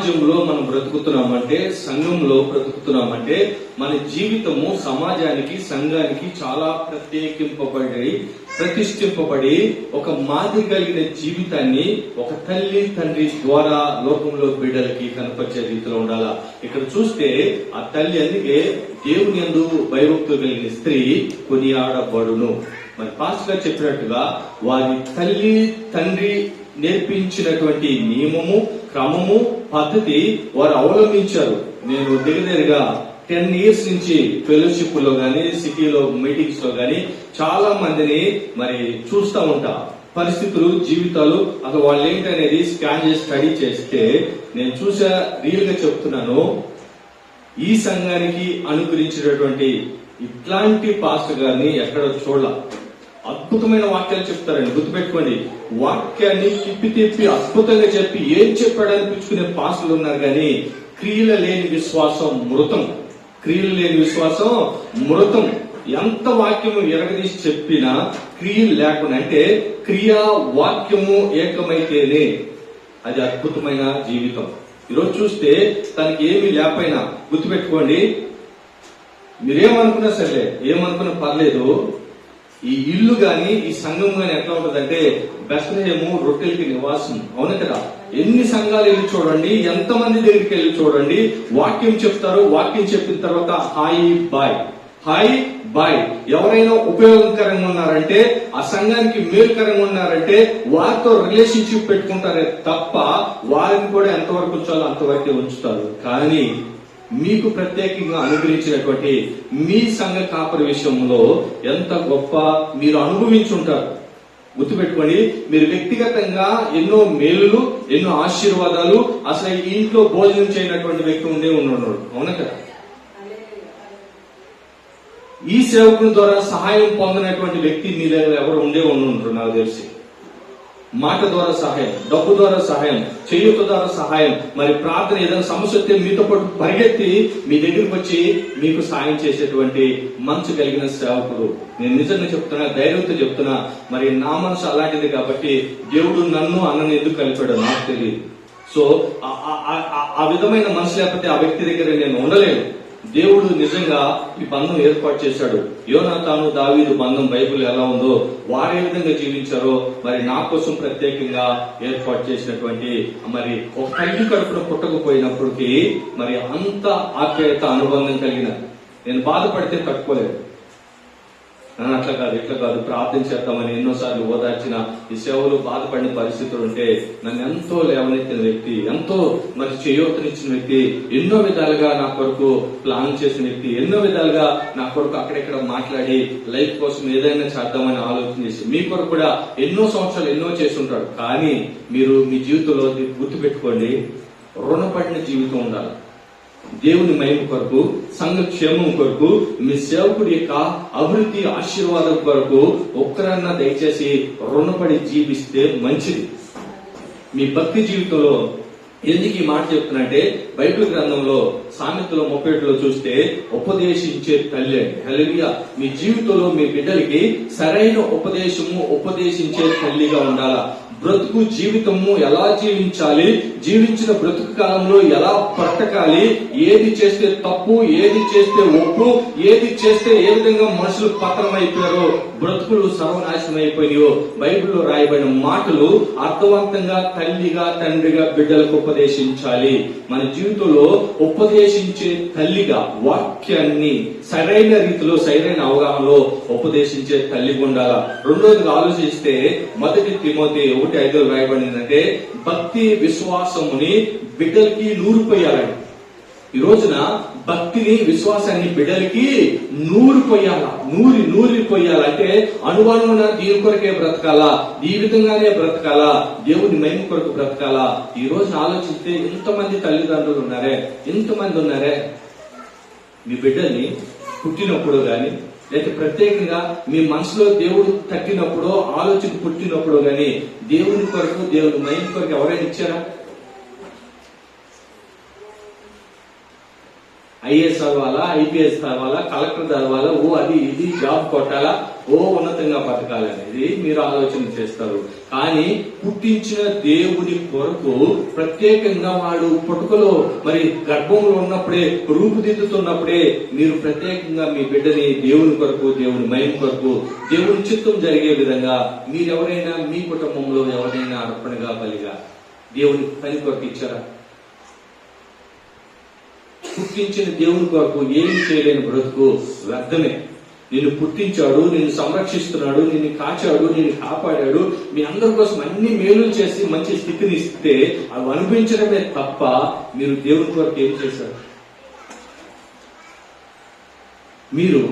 సమాజంలో మనం బ్రతుకుతున్నామంటే, సంఘంలో బ్రతుకుతున్నామంటే మన జీవితము సమాజానికి, సంఘానికి చాలా ప్రతిష్ఠింపబడి ఒక మాదిరి కలిగిన జీవితాన్ని ఒక తల్లి తండ్రి ద్వారా లోకంలో బిడ్డలకి కనపరిచే రీతిలో ఉండాలా. ఇక్కడ చూస్తే ఆ తల్లి, అందుకే దేవుని యందు భయభక్తులు కలిగిన స్త్రీ కొనియాడబడును. మరి పాస్టర్ గారు చెప్పినట్టుగా వారి తల్లి తండ్రి నేర్పించినటువంటి నియమము, క్రమము, పద్ధతి వారు అవలంబించారు. నేను దగ్గరగా 10 years నుంచి ఫెలోషిప్ లో గానీ, సిటీలో మీటింగ్స్ లో గానీ చాలా మందిని మరి చూస్తూ ఉంటా. పరిస్థితులు, జీవితాలు అసలు వాళ్ళు ఏంటనేది స్కాన్ చేసి స్టడీ చేస్తే నేను చూసా. రియల్ గా చెప్తున్నాను, ఈ సంఘానికి అనుగ్రహించినటువంటి ఇట్లాంటి పాస్టర్ గారిని ఎక్కడ చూడాల. అద్భుతమైన వాక్యాలు చెప్తారండి, గుర్తుపెట్టుకోండి. వాక్యాన్ని తిప్పి అద్భుతంగా చెప్పి ఏం చెప్పాడు అనిపించుకునే పాస్టర్లు ఉన్నారు కానీ క్రియలు లేని విశ్వాసం మృతం. క్రియలు లేని విశ్వాసం మృతం. ఎంత వాక్యము ఎరగదీసి చెప్పినా క్రియలు లేకుండా, అంటే క్రియా వాక్యము ఏకమైతేనే అది అద్భుతమైన జీవితం. ఈరోజు చూస్తే తనకి ఏమీ లేకపోయినా, గుర్తుపెట్టుకోండి, మీరేమనుకున్నా సరే, ఏమనుకున్నా పర్లేదు, ఈ ఇల్లు గాని ఈ సంఘం గాని ఎట్లా ఉంటదంటే బెత్లెహేము రొట్టెలకి నివాసం. అవును కదా? ఎన్ని సంఘాలు వెళ్ళి చూడండి, ఎంతమంది దగ్గరికి వెళ్ళి చూడండి, వాక్యం చెప్తారు. వాక్యం చెప్పిన తర్వాత హాయ్ బాయ్. ఎవరైనా ఉపయోగకరంగా ఉన్నారంటే, ఆ సంఘానికి మేలుకరంగా ఉన్నారంటే వారితో రిలేషన్షిప్ పెట్టుకుంటారే తప్ప వారిని కూడా ఎంతవరకు ఉంచాలో అంతవరకే ఉంచుతారు. కానీ మీకు ప్రత్యేకంగా అనుగ్రహించినటువంటి మీ సంఘ కాపరి విషయంలో ఎంత గొప్ప మీరు అనుభవించుంటారు. గుర్తుపెట్టుకోండి, మీరు వ్యక్తిగతంగా ఎన్నో మేలులు, ఎన్నో ఆశీర్వాదాలు, అసలు ఈ ఇంట్లో భోజనం చేయనటువంటి వ్యక్తి ఉన్నాడు. అవునా కదా? ఈ సేవకుని ద్వారా సహాయం పొందినటువంటి వ్యక్తి మీ దగ్గర ఎవరు ఉంటారు నాకు తెలిసి. మాట ద్వారా సహాయం, డబ్బు ద్వారా సహాయం, చేయూత ద్వారా సహాయం, మరి ప్రార్థన ఏదైనా సమస్య వస్తే మీతో పాటు పరిగెత్తి మీ దగ్గరకు వచ్చి మీకు సాయం చేసేటువంటి మనసు కలిగిన సేవకుడు. నేను నిజంగా చెప్తున్నా, ధైర్యంతో చెప్తున్నా. మరి నా మనసు అలాంటిది కాబట్టి దేవుడు నన్ను అన్నను ఎందుకు కలిపాడో నాకు తెలియదు. సో ఆ విధమైన మనసు లేకపోతే ఆ వ్యక్తి దగ్గర నేను ఉండలేను. దేవుడు నిజంగా ఈ బంధం ఏర్పాటు చేశాడు. యోనాతాను దావీదు బంధం బైబిల్ ఎలా ఉందో వారు ఏ విధంగా జీవించారో మరి నా కోసం ప్రత్యేకంగా ఏర్పాటు చేసినటువంటి, మరి ఒక తల్లి కడుపున పుట్టకపోయినప్పటికీ మరి అంత ఆప్యాయత, అనుబంధం కలిగిన, నేను బాధపడితే తట్టుకోలేదు. అట్లా కాదు, ఇట్లా కాదు, ప్రార్థన చేద్దామని ఎన్నోసార్లు ఓదార్చిన ఈ సేవలు బాధపడిన పరిస్థితులు ఉంటే నన్ను ఎంతో లేవనెత్తిన వ్యక్తి, ఎంతో మరి చేయూతనిచ్చిన వ్యక్తి, ఎన్నో విధాలుగా నా కొరకు ప్లాన్ చేసిన వ్యక్తి, ఎన్నో విధాలుగా నా కొరకు అక్కడెక్కడ మాట్లాడి లైఫ్ కోసం ఏదైనా చేద్దామని ఆలోచన చేసి మీ కొరకు కూడా ఎన్నో సంవత్సరాలు ఎన్నో చేసి ఉంటాడు. కానీ మీరు మీ జీవితంలో గుర్తుపెట్టుకోండి, రుణపడిన జీవితం ఉండాలి. దేవుని మహిమ కొరకు, సంఘ క్షేమం కొరకు, మీ సేవకుడి యొక్క అభివృద్ధి, ఆశీర్వాదం కొరకు ఒక్కరన్నా దయచేసి రుణపడి జీవిస్తే మంచిది. మీ భక్తి జీవితంలో ఎందుకు ఈ మాట చెప్తున్నంటే, బైబిల్ గ్రంథంలో సామెతలో 37లో చూస్తే ఉపదేశించే తల్లి అండి. హల్లెలూయా. మీ జీవితంలో మీ బిడ్డలకి సరైన ఉపదేశించే తల్లిగా ఉండాలా. బ్రతుకు జీవితము ఎలా జీవించాలి, జీవించిన బ్రతుకు కాలంలో ఎలా బ్రతకాలి, ఏది చేస్తే తప్పు, ఏది చేస్తే ఒప్పు, ఏది చేస్తే ఏ విధంగా మనుషులు పతనం అయిపోయారో, బ్రతుకులు సర్వనాశనం అయిపోయినాయో బైబిల్లో రాయబడిన మాటలు అర్థవంతంగా తల్లిగా, తండ్రిగా బిడ్డలకు ఉపదేశించాలి. మన జీవితంలో ఉపదేశించే తల్లిగా వాక్యాన్ని సరైన రీతిలో, సరైన అవగాహనలో ఉపదేశించే తల్లిగా ఉండాలా. రెండోదిగా ఆలోచిస్తే 1 తిమోతి 1:5 రాయబడిందంటే భక్తి విశ్వాసముని బిడ్డలకి నూరిపోయాలండి. ఈ రోజున భక్తిని, విశ్వాసాన్ని బిడ్డలకి నూరిపోయాలంటే అనుమానమున దీని కొరకే బ్రతకాలా, ఈ విధంగానే బ్రతకాలా, దేవుని మహిమ కొరకు బ్రతకాలా. ఈ రోజున ఆలోచిస్తే ఇంతమంది తల్లిదండ్రులు ఉన్నారే, మీ బిడ్డల్ని పుట్టినప్పుడు గాని, లేకపోతే ప్రత్యేకంగా మీ మనసులో దేవుడు తట్టినప్పుడు, ఆలోచన పుట్టినప్పుడు గాని దేవుని కొరకు, దేవుని మహిమ కొరకు ఎవరైనా ఇచ్చారా? ఐఏఎస్ అవ్వాలా, ఐపీఎస్ అవ్వాలా, కలెక్టర్ అవ్వాలా, అది ఇది జాబ్ కొట్టాలా, ఉన్నతంగా బతకాలనేది మీరు ఆలోచన చేస్తారు. కానీ పుట్టించిన దేవుని కొరకు ప్రత్యేకంగా వాడు పుట్టుకలో మరి గర్భంలో ఉన్నప్పుడే రూపుదిద్దుతున్నప్పుడే మీరు ప్రత్యేకంగా మీ బిడ్డని దేవుని కొరకు, దేవుని మహిమ కొరకు, దేవుని చిత్తం జరిగే విధంగా మీరెవరైనా మీ కుటుంబంలో ఎవరైనా అర్పణగా బలిగా దేవుని పని కొరకు ఇచ్చారా? పుట్టించిన దేవుని కొరకు ఏమి చేయలేని బ్రతుకు వ్యర్థమే. నిన్ను పుట్టించాడు, నిన్ను సంరక్షిస్తున్నాడు, నిన్ను కాచాడు, నిన్ను కాపాడాడు, మీ అందరి కోసం అన్ని మేలులు చేసి మంచి స్థితిని ఇస్తే అవి అనుభవించడమే తప్ప మీరు దేవుని కొరకు ఏం చేశారు? మీరు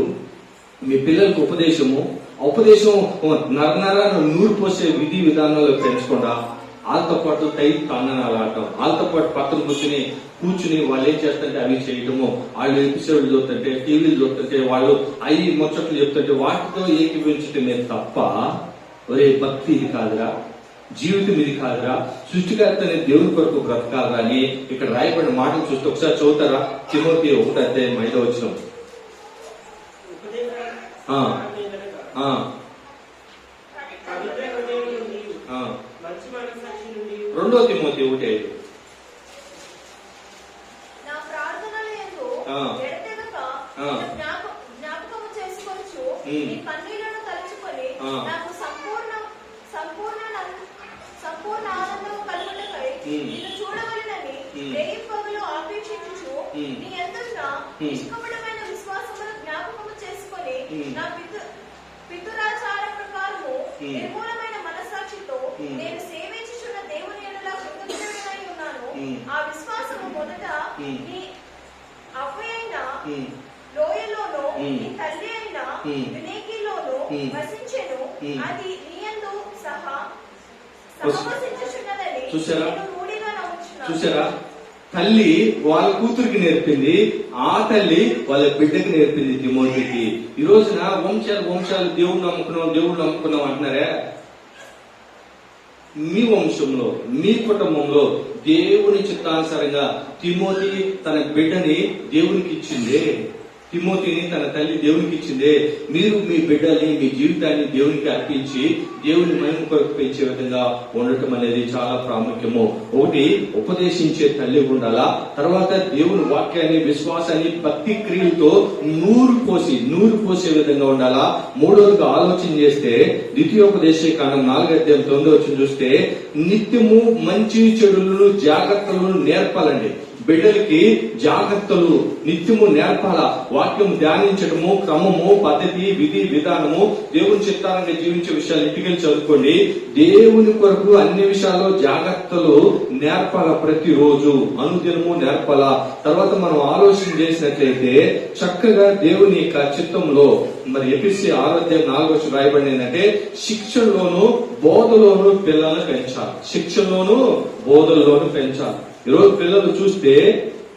మీ పిల్లలకు ఉపదేశం నరనరాను నూరు పోసే విధి విధానాల్లో పెంచకుండా వాళ్ళతో పాటు తాండనాలు ఆడటం, వాళ్ళతో పాటు పక్కన కూర్చుని వాళ్ళు ఏం చేస్తుంటే అవి చేయటము, వాళ్ళు ఎపిసోడ్లు చూస్తుంటే, టీవీలు చూస్తుంటే, వాళ్ళు అవి ముచ్చట్లు చెప్తుంటే వాటితో ఏకీభవించటమే తప్ప ఒరే భక్తి ఇది కాదురా, జీవితం ఇది కాదురా, సృష్టికర్తనే దేవుని కొరకు బ్రతకాలరా అని ఇక్కడ రాయబడిన మాటలు చూస్తే ఒకసారి చదువుతారా? తిమోతి 1:5 2 తిమోతి 1:5 పితురాచార ప్రకారము నిర్మూలమైన మనస్సాక్షితో నేను సేవించుచున్న దేవుని ఎడల కృతజ్ఞుడనై ఉన్నాను. ఆ విశ్వాసము మొదట నీ అవ్వయైన లోయలోను నీ తల్లి అయిన వినేకిలోను వసించెను, అది నీయందు సహవసించుచున్నదని నేను రూఢిగా నమ్ముచున్నాను. చూసారా? తల్లి వాళ్ళ కూతురికి నేర్పింది, ఆ తల్లి వాళ్ళ బిడ్డకి నేర్పింది తిమోతికి. ఈ రోజున వంశాలు దేవుడు నమ్ముకున్నాం అంటున్నారే. మీ వంశంలో, మీ కుటుంబంలో దేవుని చిత్తానుసారంగా తిమోతి తన బిడ్డని దేవునికి ఇచ్చిందే, తిమోతిని తన తల్లి దేవునికి ఇచ్చిందే. మీరు మీ బిడ్డల్ని, మీ జీవితాన్ని దేవునికి అర్పించి దేవుని మహిమ కొరకు పెంచే విధంగా ఉండటం అనేది చాలా ప్రాముఖ్యము. ఒకటి, ఉపదేశించే తల్లి ఉండాలా. తర్వాత దేవుని వాక్యాన్ని, విశ్వాసాన్ని, భక్తి క్రియలతో నూరు పోసే విధంగా ఉండాలా. మూడోదిగా ఆలోచన చేస్తే ద్వితీయోపదేశకాండం 4:9 చూస్తే నిత్యము మంచి చెడులను జాగ్రత్తలను నేర్పాలండి. బిడ్డలకి జాగ్రత్తలు నిత్యము నేర్పాల. వాక్యం ధ్యానించడము, క్రమము, పద్ధతి, విధి విధానము, దేవుని చిత్తానంగా జీవించే విషయాలు ఇంటికెళ్ళి చదువుకోండి. దేవుని కొరకు అన్ని విషయాల్లో జాగ్రత్తలు నేర్పాల. ప్రతిరోజు అనుదినము నేర్పాల. తర్వాత మనం ఆలోచన చేసినట్లయితే చక్కగా దేవుని యొక్క చిత్తంలో మరి ఎఫెసీ 6:4 రాయబడింది ఏంటంటే శిక్షణలోను బోధలోను పిల్లలను పెంచాలి. శిక్షణలోను బోధల్లోను పెంచాలి. ఈరోజు పిల్లలు చూస్తే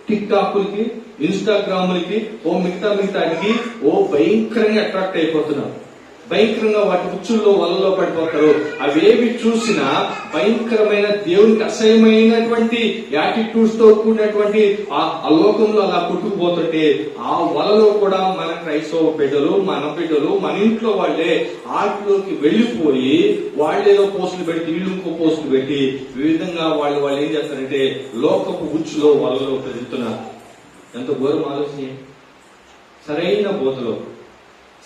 టిక్ టాక్లకి, ఇన్స్టాగ్రామ్లకి, మిగతాకి భయంకరంగా అట్రాక్ట్ అయిపోతున్నారు. భయంకరంగా వాటి ఉచ్చుల్లో వలలో పడిపోతారు. అవేవి చూసినా భయంకరమైన దేవునికి అసహ్యమైనటువంటి యాటిట్యూడ్స్ తో కూడినటువంటి ఆ లోకంలో అలా కొట్టుకుపోతుంటే ఆ వలలో కూడా మన క్రైస్తవ బిడ్డలు, మన బిడ్డలు, మన ఇంట్లో వాళ్ళే ఆటలోకి వెళ్లిపోయి వాళ్ళేదో పోస్టులు పెట్టి, వీళ్ళు ఇంకో పోస్టులు పెట్టి ఈ విధంగా వాళ్ళు ఏం చేస్తారంటే లోకపు ఉచ్చులో వలలో పెరుగుతున్నారు. ఎంత ఘోరం ఆలోచన. సరైన బోధలో,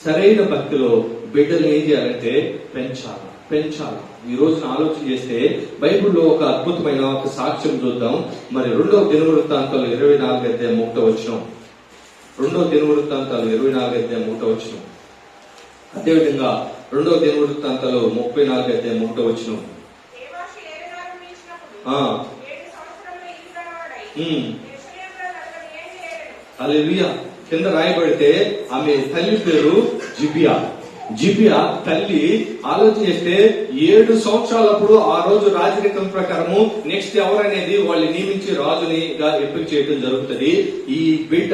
సరైన భక్తిలో బిడ్డలు ఏం చేయాలంటే పెంచాలి. ఈ రోజున ఆలోచన చేస్తే బైబిల్లో ఒక అద్భుతమైన ఒక సాక్ష్యం చూద్దాం. మరి 2వ దినవృత్తాంతాలు 24:1. 2వ దినవృత్తాంతాలు 24:1. అదేవిధంగా 2వ దినవృత్తాంతాలు 34:1. హల్లెలూయా. కింద రాయబడితే ఆమె తల్లి పేరు జిబియా తల్లి ఆలోచన చేస్తే 7 సంవత్సరాలప్పుడు ఆ రోజు రాజరికం ప్రకారము నెక్స్ట్ ఎవరనేది వాళ్ళు నియమించి రాజునిగా ఎంపిక చేయడం జరుగుతుంది. ఈ బిడ్డ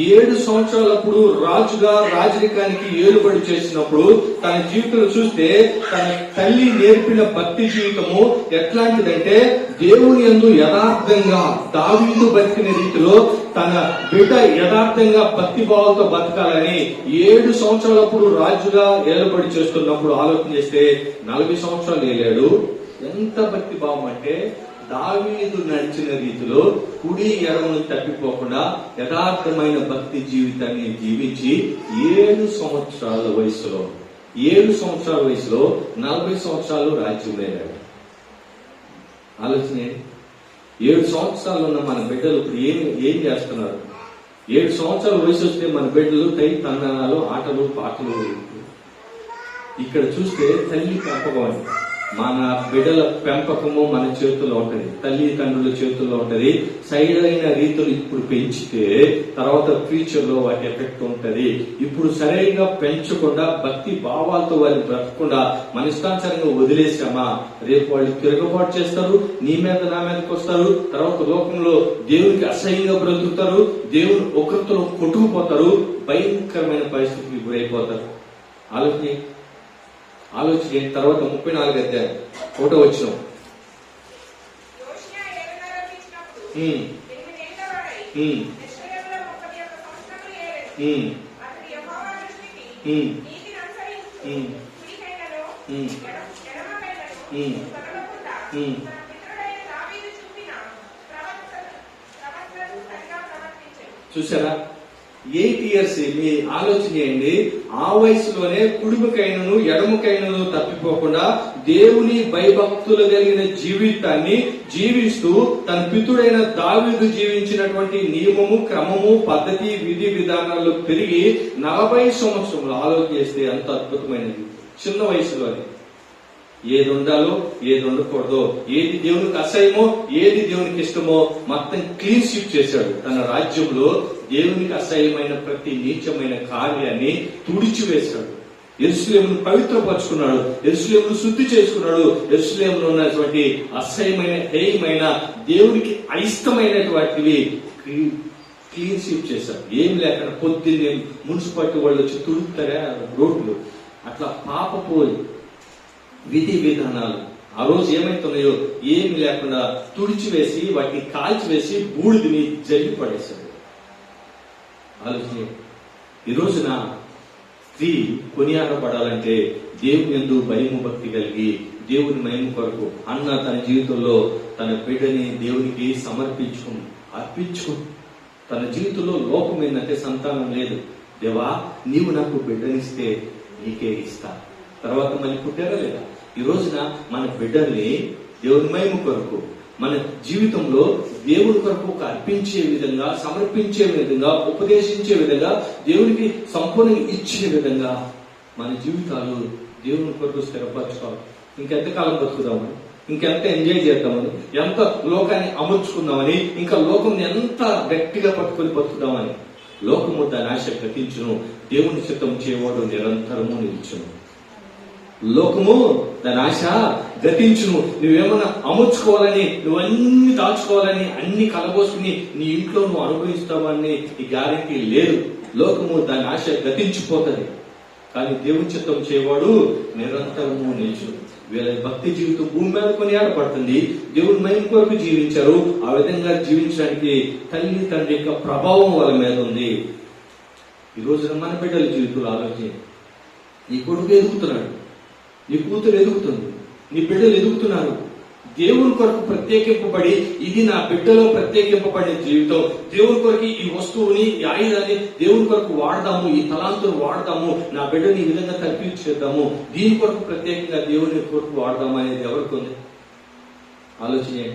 7 సంవత్సరాలప్పుడు రాజుగా రాజరికానికి ఏలుబడి చేసినప్పుడు తన జీవితంలో చూస్తే తన తల్లి నేర్పిన భక్తి జీవితము ఎట్లాంటిదంటే దేవుని యందు యథార్థంగా దావీదు బతికిన రీతిలో తన బిడ్డ యథార్థంగా భక్తి భావంతో బతకాలని 7 సంవత్సరాలప్పుడు రాజుగా ఏలుబడి చేస్తున్నప్పుడు ఆలోచన చేస్తే 40 సంవత్సరాలు ఏలాడు. ఎంత భక్తి భావం అంటే దావీదు నడిచిన రీతిలో కుడి ఎడమను తప్పిపోకుండా యథార్థమైన భక్తి జీవితాన్ని జీవించి 7 సంవత్సరాల వయసులో 40 సంవత్సరాలు రాజ్యం వెళ్ళాడు. ఆలోచన 7 సంవత్సరాలు ఉన్న మన బిడ్డలు ఇప్పుడు ఏం చేస్తున్నారు? 7 సంవత్సరాల వయసు వస్తే మన బిడ్డలు తందనాలు, ఆటలు, పాటలు. ఇక్కడ చూస్తే తల్లి పెంపకం, మన బిడ్డల పెంపకము మన చేతుల్లో ఉంటది, తల్లిదండ్రుల చేతుల్లో ఉంటది. సరైన రీతులు ఇప్పుడు పెంచితే తర్వాత ఫ్యూచర్ లో వాటి ఎఫెక్ట్ ఉంటది. ఇప్పుడు సరిగా పెంచకుండా భక్తి భావాలతో వాళ్ళు బ్రతకుండా మన ఇష్టానుసారంగా వదిలేసామా, రేపు వాళ్ళు తిరగబాటు చేస్తారు, నీ మీద నా మీదకి వస్తారు. తర్వాత లోకంలో దేవునికి అసహ్యంగా బ్రతుకుతారు, దేవుని ఒకరితో కొట్టుకుపోతారు, భయంకరమైన పరిస్థితికి గురైపోతారు. ఆలోచన తర్వాత 34 అధ్యాయం 1వ వచనం. చూసారా? 8 years. మీ ఆలోచన చేయండి, ఆ వయసులోనే కుడికైనను ఎడమకైనను తప్పిపోకుండా దేవుని భయభక్తులు కలిగిన జీవితాన్ని జీవిస్తూ తన పితుడైన దావీదు జీవించినటువంటి నియమము, క్రమము, పద్ధతి, విధి విధానాల్లో పెరిగి 40 సంవత్సరంలో ఆలోచన చేస్తే అంత అద్భుతమైనది. చిన్న వయసులోనే ఏది ఉండాలో ఏది ఉండకూడదో, ఏది దేవునికి అసహ్యమో ఏది దేవునికి ఇష్టమో మొత్తం క్లీన్ స్వీప్ చేశాడు. తన రాజ్యంలో దేవునికి అసహ్యమైన ప్రతి నీచమైన కార్యాన్ని తుడిచివేశాడు. యెరూషలేమును పవిత్రపరుచుకున్నాడు, యెరూషలేమును శుద్ధి చేసుకున్నాడు. యెరూషలేములో ఉన్నటువంటి అసహ్యమైన, హేయమైన, దేవునికి అయిష్టమైనటువంటివి క్లీన్ స్వీప్ చేశాడు. ఏం లేకుండా పొద్దున్నే మున్సిపాలిటీ వాళ్ళు వచ్చి తుడుతారా రోడ్లు, అట్లా పాపపు విధి విధానాలు ఆ రోజు ఏమైతున్నాయో ఏమి లేకుండా తుడిచివేసి వాటిని కాల్చివేసి బూడిదని జల్లి పడేశాడు. ఆలోచన, ఈ రోజున స్త్రీ కొనియాడబడాలంటే దేవుని యందు భయము భక్తి కలిగి దేవుని మహిమ కొరకు అన్న తన జీవితంలో తన బిడ్డని దేవునికి అర్పించుకుని తన జీవితంలో లోపం ఏంటంటే సంతానం లేదు. దేవా, నీవు నాకు బిడ్డనిస్తే నీకే ఇస్తా. తర్వాత మళ్ళీ పుట్టారా లేదా? ఈ రోజున మన బిడ్డల్ని దేవుని మహిమ కొరకు మన జీవితంలో దేవుని కొరకు అర్పించే విధంగా, సమర్పించే విధంగా, ఉపదేశించే విధంగా, దేవునికి సంపూర్ణంగా ఇచ్చే విధంగా మన జీవితాలు దేవుని కొరకు స్థిరపరచుకోవాలి. ఇంకెంతకాలం బతుకుదామని, ఇంకెంత ఎంజాయ్ చేద్దామని, ఎంత లోకాన్ని అమర్చుకుందామని, ఇంకా లోకం ఎంత గట్టిగా పట్టుకొని బతుకుదామని. లోకము దాని ఆశ గతించును, దేవుని చిత్తం చేయవాడు నిరంతరము నిలుచును. లోకము దాని ఆశ గతించును. నువ్వేమన్నా అమర్చుకోవాలని, నువ్వన్నీ దాచుకోవాలని, అన్ని కలబోసుకుని నీ ఇంట్లో నువ్వు అనుభవిస్తావని ఈ గ్యారెంటీ లేదు. లోకము దాని ఆశ గతించిపోతుంది, కానీ దేవుని చిత్తం చేయవాడు నిరంతరము నిలుచును. వీళ్ళ భక్తి జీవితం భూమి మీద కొనియాడబడుతుంది. దేవుని మహిమ కొరకు జీవించారు. ఆ విధంగా జీవించడానికి తల్లి తండ్రి యొక్క ప్రభావం వాళ్ళ మీద ఉంది. ఈ రోజున మన బిడ్డల జీవితంలో ఆలోచన, నీ కొడుకు ఎదుగుతున్నాడు, నీ కూతురు ఎదుగుతుంది, నీ బిడ్డలు ఎదుగుతున్నారు. దేవుని కొరకు ప్రత్యేకింపబడి, ఇది నా బిడ్డలో ప్రత్యేకింపబడిన జీవితం, దేవుని కొరకు ఈ వస్తువుని, ఈ ఆయుధాన్ని దేవుని కొరకు వాడదాము, ఈ తలాంతులు వాడదాము, నా బిడ్డని ఈ విధంగా కల్పించేద్దాము, దీని కొరకు ప్రత్యేకంగా దేవుని కొరకు వాడదాము అనేది ఎవరికి ఉంది? ఆలోచనే.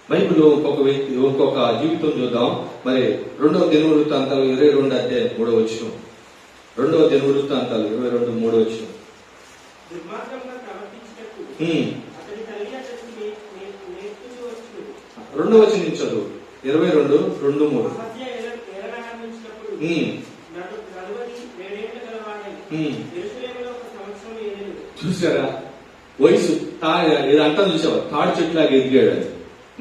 బైబిల్లో ఒక్కొక్క జీవితం చూద్దాం. మరి 2వ దినవృత్తాంతాలు 22 అధ్యాయం 3వ వచనం. 2వ దినవృత్తాంతాలు 22:3 వచనం. రెండవ వచనం నుంచి చదువు. 22:2-3. చూసారా? వయసు ఇదంతా చూసావా? తాడి చెట్లాగా ఎదిగాడు.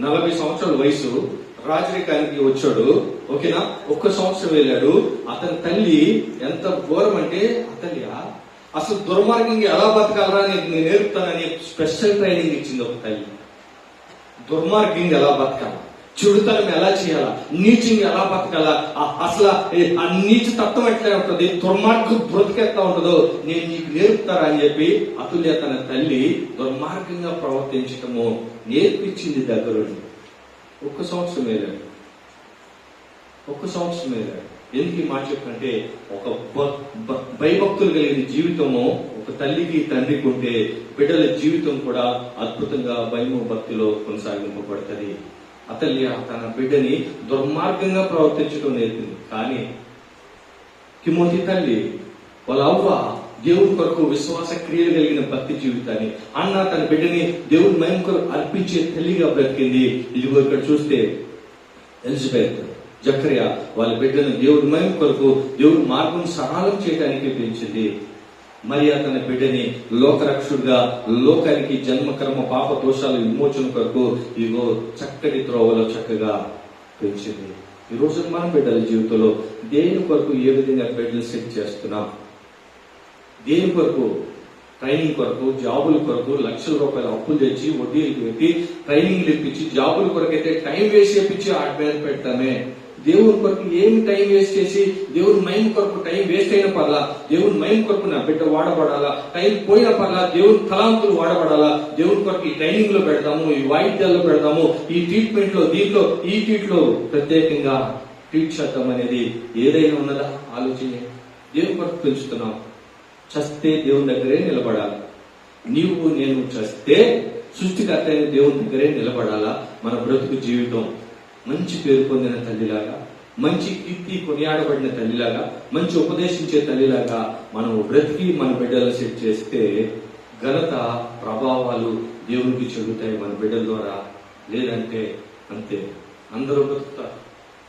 40 సంవత్సరాల వయసు, రాజరికానికి వచ్చాడు. ఓకేనా? 1 సంవత్సరం వెళ్ళాడు. అతని తల్లి ఎంత ఘోరం అంటే, అతల్లి అసలు దుర్మార్గంగా ఎలా బతకాలరా నేను నేర్పుతానని స్పెషల్ ట్రైనింగ్ ఇచ్చింది ఒక తల్లి. దుర్మార్గంగా ఎలా బతకాలి, చెడుతనం ఎలా చేయాలా, నీచంగా ఎలా బతకాలా, అసలు ఆ నీచ తత్వం ఎట్లా ఉంటుంది, దుర్మార్గం బ్రతికెత్తా ఉంటుందో నేను నీకు నేర్పుతారా అని చెప్పి అతుల్య తన తల్లి దుర్మార్గంగా ప్రవర్తించటము నేర్పించింది దగ్గరుండి. ఒక్క సంవత్సరం వెళ్ళాడు. ఎందుకు ఈ మాట చెప్పంటే, ఒక భయభక్తులు కలిగిన జీవితము ఒక తల్లికి తండ్రికి ఉంటే బిడ్డల జీవితం కూడా అద్భుతంగా భయము భక్తిలో కొనసాగింపబడుతుంది. అతల్య తన బిడ్డని దుర్మార్గంగా ప్రవర్తించడం నేర్పింది. కానీ తిమోతి తల్లి వాళ్ళ అవ్వ దేవుడి కొరకు విశ్వాస క్రియలు కలిగిన భక్తి జీవితాన్ని, అన్న తన బిడ్డని దేవుడి మహిమ కొరకు అర్పించే తల్లిగా బ్రతికింది. ఇదిగో ఇక్కడ చూస్తే ఎలిజబెత్, జకర్యా వాళ్ళ బిడ్డను దేవుడి మహిమ కొరకు దేవుడి మార్గం సరళం చేయడానికి పెంచింది. మరియా తన బిడ్డని లోకరక్షుడిగా, లోకానికి జన్మకర్మ పాప దోషాల విమోచన కొరకు ఇదిగో చక్కటి త్రోవలో చక్కగా పెంచింది. ఈ రోజు మన బిడ్డల జీవితంలో దేని కొరకు ఏ విధంగా బిడ్డలు సెట్ చేస్తున్నాం? దేని కొరకు? ట్రైనింగ్ కొరకు, జాబుల కొరకు లక్షల రూపాయల అప్పులు తెచ్చి వడ్డీలు పెట్టి ట్రైనింగ్లు ఇప్పించి జాబుల కొరకు అయితే టైం వేస్ట్ చేయించి ఆట మీద పెడతామే. దేవుని కొరకు ఏమి టైం వేస్ట్ చేసి దేవుని మహిమ కొరకు టైం వేస్ట్ అయిన పర్లా, దేవుని మహిమ కొరకు నా బిడ్డ వాడబడాలా, టైం పోయిన పర్లా దేవుని తలాంతులు వాడబడాలా, దేవుని కొరకు ఈ ట్రైనింగ్ లో పెడతాము, ఈ వాయిద్యాల్లో పెడతాము, ఈ ట్రీట్మెంట్ లో, దీంట్లో ఈ ట్రీట్లో ప్రత్యేకంగా ట్రీట్ చేద్దాం అనేది ఏదైనా ఉన్నదా? ఆలోచన. దేవుని కొరకు పెంచుతున్నాం. చస్తే దేవుని దగ్గరే నిలబడాలి. నీవు నేను చస్తే సృష్టికర్త అయిన దేవుని దగ్గరే నిలబడాలా. మన బ్రతుకు జీవితం మంచి పేరు పొందిన తల్లిలాగా, మంచి కీర్తి కొనియాడబడిన తల్లిలాగా, మంచి ఉపదేశించే తల్లిలాగా మనం బ్రతికి మన బిడ్డలు సెట్ చేస్తే ఘనత ప్రభావాలు దేవునికి చెందుతాయి మన బిడ్డల ద్వారా. లేదంటే అంతే, అందరూ బ్రతుకుతారు,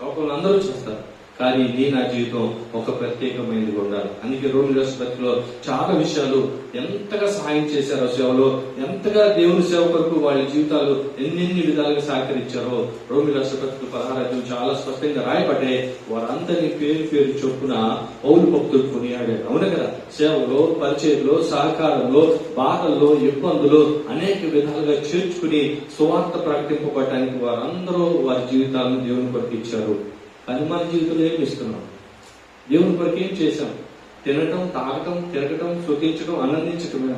లోకంలో అందరూ చేస్తారు, కానీ నా జీవితం ఒక ప్రత్యేకమైనది ఉండాలి. అందుకే రోమిల బతిలో చాలా విషయాలు ఎంతగా సహాయం చేశారో సేవలో, ఎంతగా దేవుని సేవ కొరకు వాళ్ళ జీవితాలు ఎన్నెన్ని విధాలుగా సహకరించారో రోమిల బతుకు 16 చాలా స్పష్టంగా రాయబడ్డే. వారందరినీ పేరు పేరు చొప్పున పౌలు భక్తులు కొనియాడారు. అవును కదా? సేవలో, పరిచయంలో, సహకారంలో, బాధల్లో, ఇబ్బందులు అనేక విధాలుగా చేర్చుకుని సువార్త ప్రకటింపబడటానికి వారందరూ వారి జీవితాలను దేవుని కొరకు ఇచ్చారు. కానీ మన జీవితంలో ఏమి ఇస్తున్నాం? దేవుని కొరకు ఏం చేశాం? తినటం, తాగటం, తిరగటం, శోకించడం, ఆనందించటమే.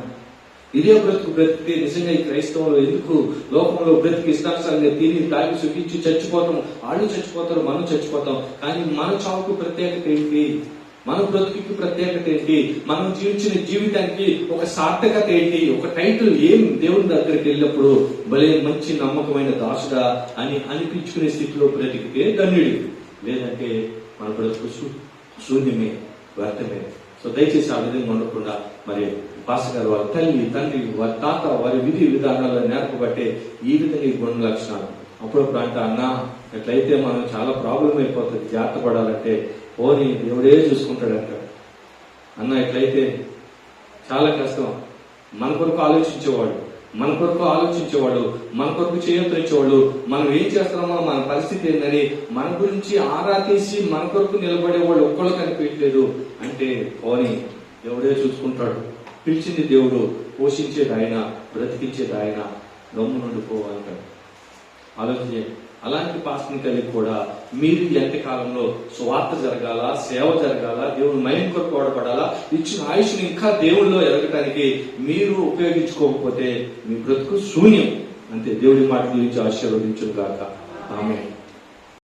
ఇదే బ్రతికితే నిజంగా ఈ క్రైస్తవంలో ఎందుకు లోకంలో బ్రతికి ఇష్టానుసారంగా తిని తాగి సుఖించి చచ్చిపోతాం? వాళ్ళు చచ్చిపోతారు, మనం చచ్చిపోతాం. కానీ మన చావుకు ప్రత్యేకత ఏంటి? మన బ్రతుకు ప్రత్యేకత ఏంటి? మనం జీవించిన జీవితానికి ఒక సార్థకత ఏంటి? ఒక టైటిల్ ఏం? దేవుని దగ్గరికి వెళ్ళినప్పుడు భలే మంచి నమ్మకమైన దాసుడా అని అనిపించుకునే స్థితిలో బ్రతికితే ధన్యుడు. లేదంటే మన బ్రతుకు శూన్యమే, వ్యర్థమే. సో దయచేసి ఆ విధంగా ఉండకుండా మరి పాస్టర్ గారు వారి తల్లి, తండ్రి, వారి తాత, వారి విధి విధానాలను నేర్పబట్టే ఈ విధంగా ఈ గుణ లక్షణాలు. అప్పుడప్పుడు అంటే అన్నా ఎట్లయితే మనం చాలా ప్రాబ్లం అయిపోతుంది, జాగ్రత్త పడాలంటే పోనీ దేవుడే చూసుకుంటాడంట. అన్న ఎట్లయితే చాలా కష్టం. మన కొరకు ఆలోచించేవాడు, మన కొరకు చేయొచ్చేవాడు, మనం ఏం చేస్తున్నామో, మన పరిస్థితి ఏందని మన గురించి ఆరా తీసి మన కొరకు నిలబడేవాళ్ళు ఒక్కళ్ళు కనిపించలేదు అంటే పోనీ దేవుడే చూసుకుంటాడు. పిలిచింది దేవుడు, పోషించేది ఆయన, బ్రతికించేది ఆయన, గమ్ము నుండి పోవాలంటాడు. ఆలోచించే అలాంటి పాస్ని కలిగి కూడా మీరు ఎంత కాలంలో స్వార్థ జరగాల, సేవ జరగాల, దేవుని మహిమ కొరకు వాడబడాలా, ఇచ్చిన ఆయుష్ని ఇంకా దేవుళ్ళలో ఎదగటానికి మీరు ఉపయోగించుకోకపోతే మీ బ్రతుకు శూన్యం. అంతే. దేవుడి మాట గురించి ఆశీర్వదించును గాక. ఆమేన్.